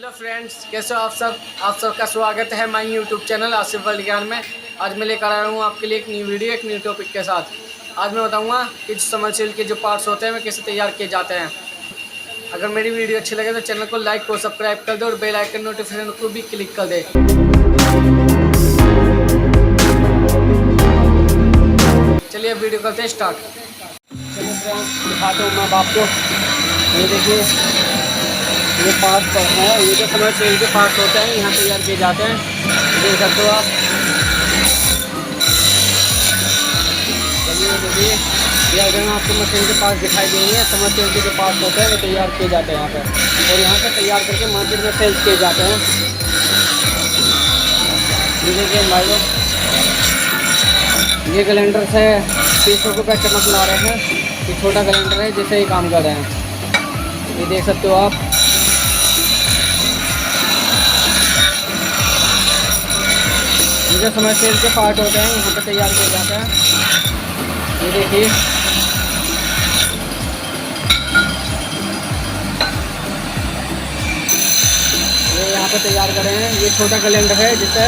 Hello friends, कैसे हो आप सब। आप सबका स्वागत है my YouTube channel Asif world ज्ञान में। आज मैं लेकर आया हूँ आपके लिए एक न्यू वीडियो, एक न्यू टॉपिक के साथ। आज मैं बताऊँगा कि समरसेल के जो पार्ट्स होते हैं वे कैसे तैयार किए जाते हैं। अगर मेरी वीडियो अच्छी लगे तो चैनल को लाइक और सब्सक्राइब कर दे और बेल आइकन नोटिफिकेशन को भी क्लिक कर दे। चलिए वीडियो करते हैं स्टार्ट। चलिए फ्रेंड्स, दिखाता हूँ मैं आपको। ये देखिए, ये पार्ट है, ये जो समरसेल के पार्ट्स होते हैं यहाँ तैयार किए जाते हैं। देख सकते हो आप। चलिए देखिए, ये अगर आपको मशीन के पास दिखाई देंगे, समरसेल के जो पार्ट्स होते हैं वो तैयार किए जाते हैं यहाँ पर, और यहाँ से तैयार करके मार्केट में सेल्स किए जाते हैं। ये देखिए भाई लोग, ये कैलेंडर से शीशों को चमक ला रहे हैं। ये छोटा कैलेंडर है जिससे ही काम कर रहे हैं। ये देख सकते हो आप। ये जो समरसेल के पार्ट होते हैं यहाँ पे तैयार किए जाते हैं। ये देखिए, ये यहाँ पे तैयार कर रहे हैं। ये छोटा कैलेंडर है जिससे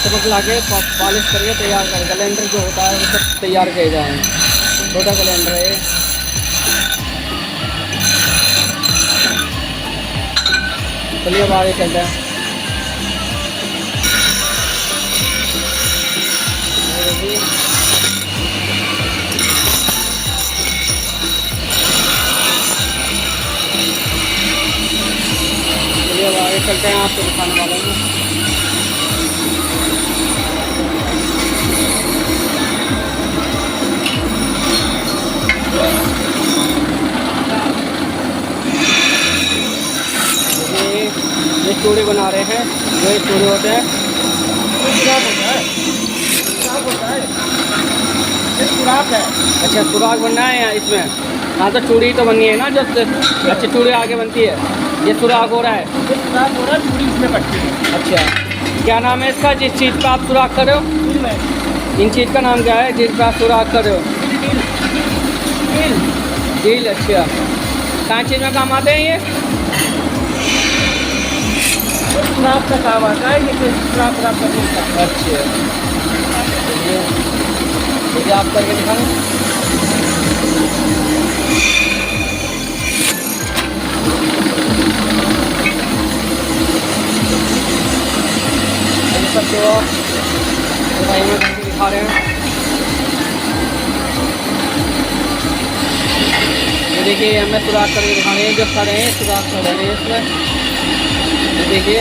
चमक ला के पॉलिश करके तैयार कर, कैलेंडर जो होता है वो सब तैयार किए जाए। छोटा कैलेंडर है ये। चलिए अब आगे चलते हैं। चलिए अब आगे चलते हैं, आपको दिखाने वाला हूँ। ये चूड़ी बना रहे हैं, जो ये चूड़ी होते हैं। सुराख है। अच्छा, सुराख बनना है यहाँ इसमें। हाँ तो चूड़ी तो बननी है ना, जो अच्छी चूड़ी आगे बनती है। ये सुराख हो रहा है, सुराख हो रहा है, चूड़ी इसमें कटती है। अच्छा, क्या नाम है इसका जिस चीज़ पर आप सुराख कर रहे हो? इन चीज़ का नाम क्या है जिस पर आप सुराख कर रहे हो? डील। अच्छा, कहाँ चीज़ में काम आते हैं ये? सुराख का काम आता है, ये सुराख करने का। अच्छा, ये आप करके दिखाना। सकते हो भाई, में करके दिखा रहे हैं। ये देखिए, हमें सुराख करके दिखा रहे हैं। जो खड़े हैं सुराख कर रहे हैं इसमें। ये देखिए,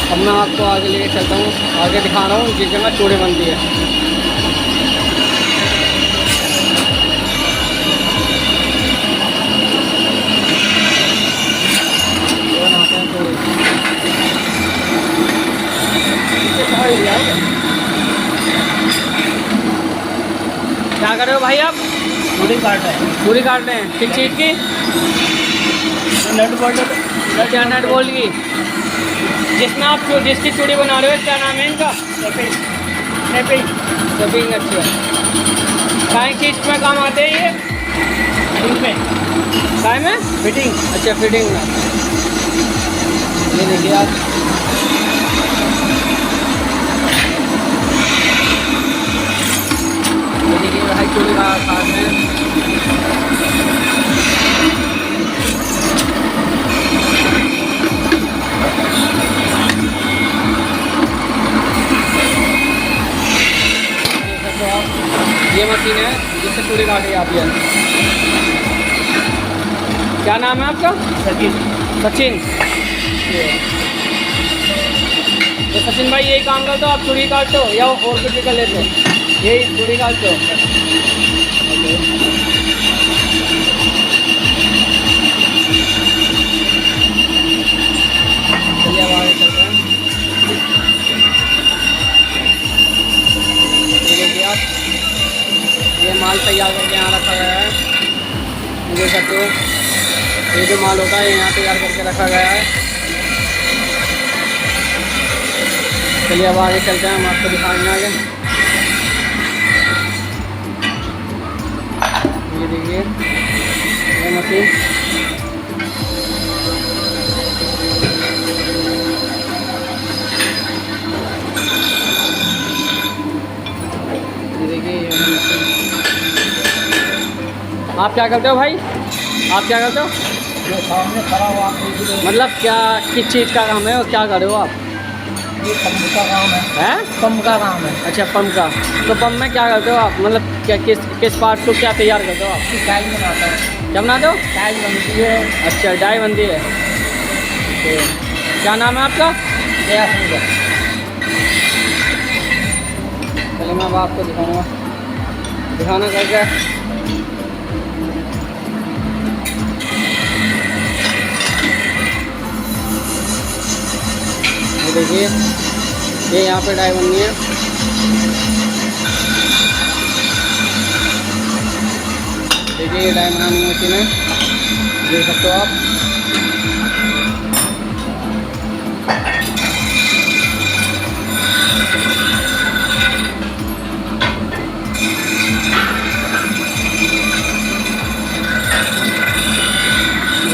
अब मैं आपको आगे लेके चलता हूँ, आगे दिखा रहा हूँ जिस जगह चूड़ी बनती है। क्या कर रहे हो भाई आप? चूड़ी काट रहे हैं। चूड़ी काट रहे हैं, किस चीज़ की? Nut bolt. क्या नट बोल्ट की? जिसमें आप जिसकी चूड़ी बना रहे हो क्या नाम है इनका? शपिंग। अच्छा, काय चीज़ में काम आते हैं ये? फिटिंग में। काय में? फिटिंग। अच्छा, फिटिंग में। ये देखिए आप, ये देखिए भाई, चूड़ी का काट रहे हैं। ये मशीन है जिससे चूड़ी काटी जाती है। क्या नाम है आपका? सचिन। तो सचिन भाई, यही काम करते हो आप? चूड़ी काटते हो या और कुछ भी कर लेते हो? यही चूड़ी काटते हो? चलिए अब आगे चलते हैं। ये देखिए आप, ये माल तैयार करके यहाँ रखा गया है। देख सकते हो, ये जो माल होता है यहाँ तैयार करके रखा गया है। चलिए अब आगे चलते हैं, हम आपको दिखाएंगे आगे। ये देखिए, मशीन। ये देखिए ये मशीन। आप क्या करते हो भाई? आप क्या करते हो? जो सामने खड़ा हुआ आपको मतलब क्या किस चीज़ का काम है और क्या कर रहे हो आप? ये पंप का काम है। हैं? पंप का काम है। अच्छा पंप का। तो पंप में क्या करते हो आप? मतलब क्या किस पार्ट को क्या तैयार करते हो आप? इसकी टाइल बनाता है। क्या बनाते हो? टाइल बनती है। अच्छा डाई बनती है। तो क्या नाम है आपका? गैस होगा। चलो मैं अब आपको दिखाऊंगा, दिखाना करके। ये देखिए ये यहाँ पे डाई बननी है। देखिए ये डाई बनाने की मशीन है, देख सकते हो आप।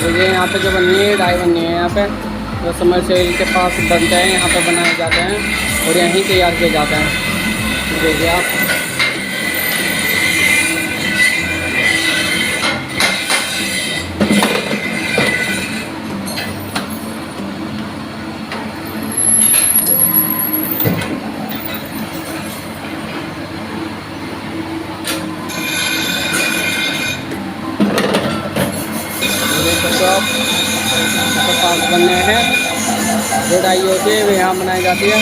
देखिए यहाँ पे जो बननी है डाई बननी है, यहाँ पे जो समरसेल के पास बनते हैं यहाँ पे बनाए जाते हैं और यहीं तैयार किए जाते हैं। देखिए आप। देख सकते हो आप, यहाँ पे पास बनने हैं, जो डाई होती है वो यहाँ बनाई जाती है।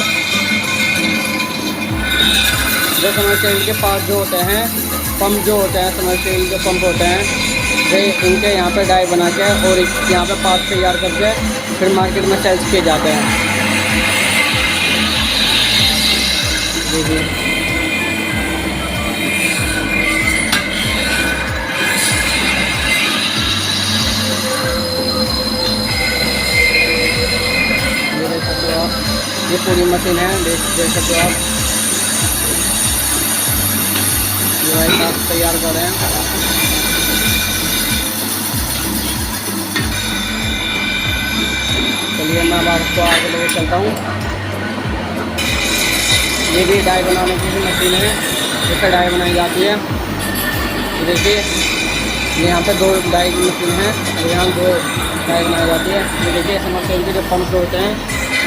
जो समरसेल के पास जो होते हैं पंप, जो होते हैं समरसेल के पंप होते हैं, वे इनके यहाँ पे डाई बना के और यहाँ पे पार्ट तैयार करके फिर मार्केट में सेल्स किए जाते हैं। जी जी। ये देख सकते हो आप, ये पूरी मशीन है, देख सकते हो आप। ये भाई साहब तैयार कर रहे हैं। चलिए मैं अब आपको आगे लेके चलता हूँ। ये भी डाई बनाने की भी मशीन है, इससे डाई बनाई जाती है। देखिए यहाँ पे 2 डाई की मशीन है और यहाँ 2 डाई बनाई जाती है। ये देखिए समरसेल के जो पंप होते हैं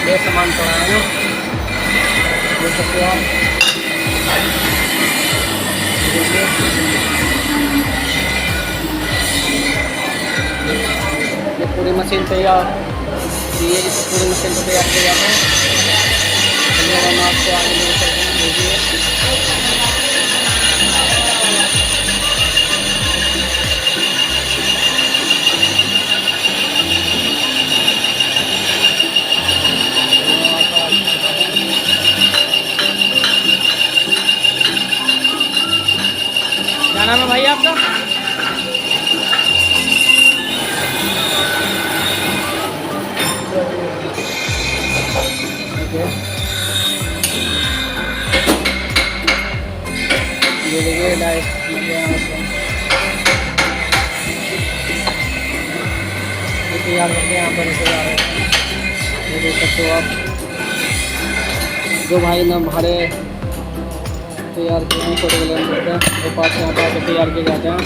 ये सामान पड़ा है, देख सकते हो आप। देखिए ये पूरी मशीन तैयार, ये इस पूरी मशीन को तैयार किया जाता है। चलिए हम आपको आगे लेके चलते हैं। देखिए क्या नाम है भाई आपका? ये देखिए डाइट तैयार करके यहाँ पर रखे जा रहे हैं। ये देख सकते हो आप, जो भाई ना भाड़े तैयार किए हैं छोटे किलोमीटर के वो पास यहाँ पर आकर तैयार किए जाते हैं।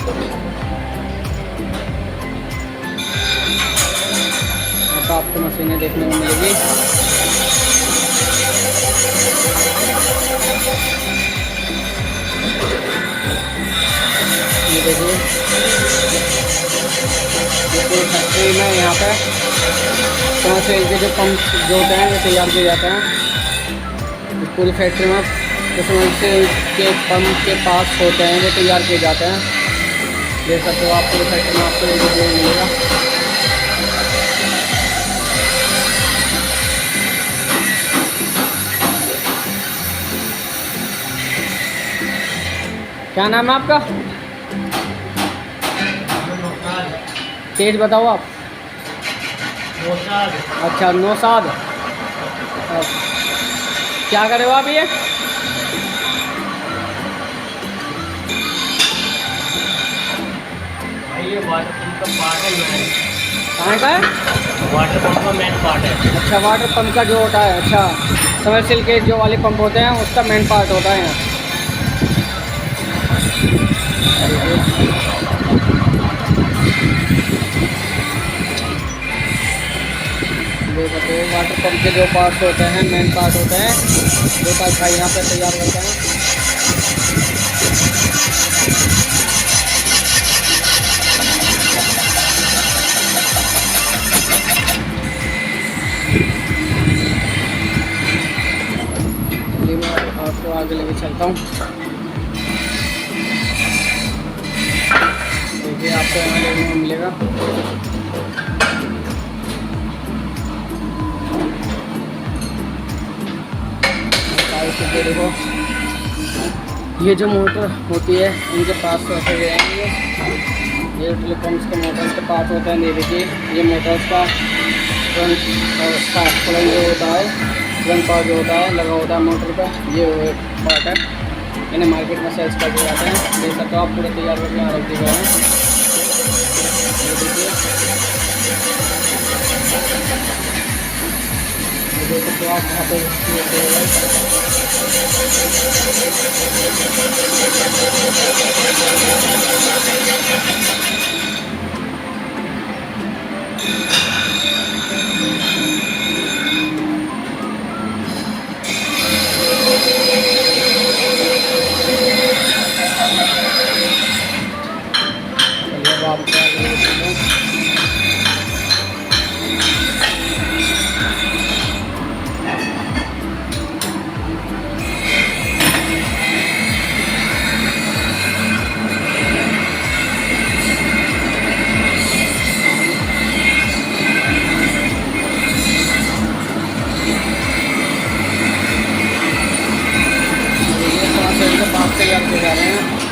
अब आपको मशीनें देखने को मिलेगी। ये देखिए ये पूरी फैक्ट्री में यहाँ पे समरसेल के जो पंप जो होते हैं वो तैयार किए जाते हैं। इस पूरी फैक्ट्री में जो समरसेल के पंप के पास होते हैं वो तैयार किए जाते हैं। देख सकते हो आप, पूरी फैक्ट्री में आपको ये देखने को मिलेगा। क्या नाम है आपका? तेज बताओ आप। अच्छा नौशाद। क्या करे हो आप ये? ये का पार्ट है मैन, कहाँ का है? वाटर पंप का मेन पार्ट है। अच्छा, वाटर पंप का जो होता है, अच्छा समरसेल के जो वाले पंप होते हैं उसका मेन पार्ट होता है यहाँ। देख सकते हो वाटर पंप के जो पार्ट्स होते हैं, मेन पार्ट होते हैं, वो पार्ट भाई यहाँ पे तैयार करते हैं। चलिए मैं आपको आगे लेके चलता हूँ। देखिए आपको यहाँ देखने को मिलेगा। देखो ये जो मोटर होती है इनके पास रखे गए हैं, ये टेलीकॉम्स के मोटर्स के पास होते हैं। देखिए ये मोटर्स का फ्रंट और उसका फ्रंट जो होता है, फ्रंट पार्ट जो होता है लगा होता है मोटर का, ये पार्ट है। इन्हें मार्केट में सेल्स करके जाते हैं। देख सकते हो आप पूरे तैयार करके यहाँ रख दिए गए हैं। देख सकते हो आप यहाँ पे आप तैयार किए जा रहे हैं।